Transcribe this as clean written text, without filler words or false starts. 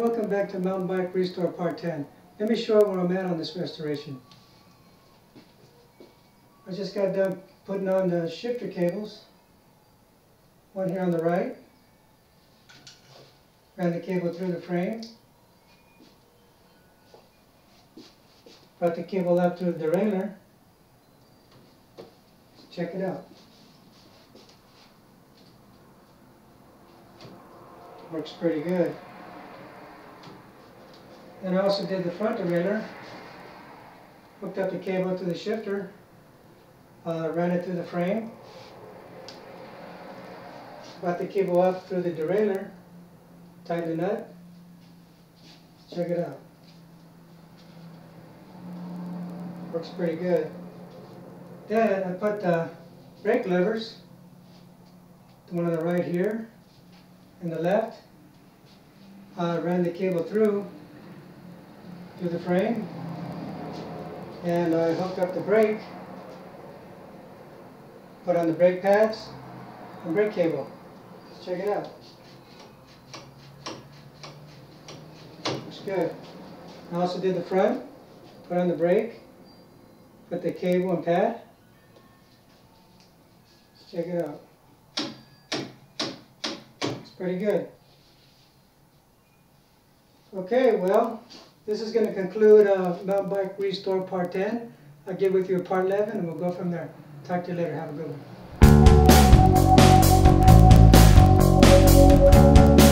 welcome back to Mountain Bike Restore Part 10. Let me show you where I'm at on this restoration. I just got done putting on the shifter cables. One here on the right. Ran the cable through the frame. Brought the cable up through the derailleur. Check it out. Works pretty good. Then I also did the front derailleur. Hooked up the cable to the shifter. Ran it through the frame. Brought the cable up through the derailleur. Tighten the nut. Check it out. Works pretty good. Then I put the brake levers, the one on the right here and the left. Ran the cable through the frame, and I hooked up the brake, put on the brake pads and brake cable. Let's check it out. Looks good. I also did the front, put on the brake, put the cable and pad. Let's check it out. It's pretty good. Okay, well, this is going to conclude Mountain Bike Restore Part 10. I'll get with you at Part 11 and we'll go from there. Talk to you later. Have a good one.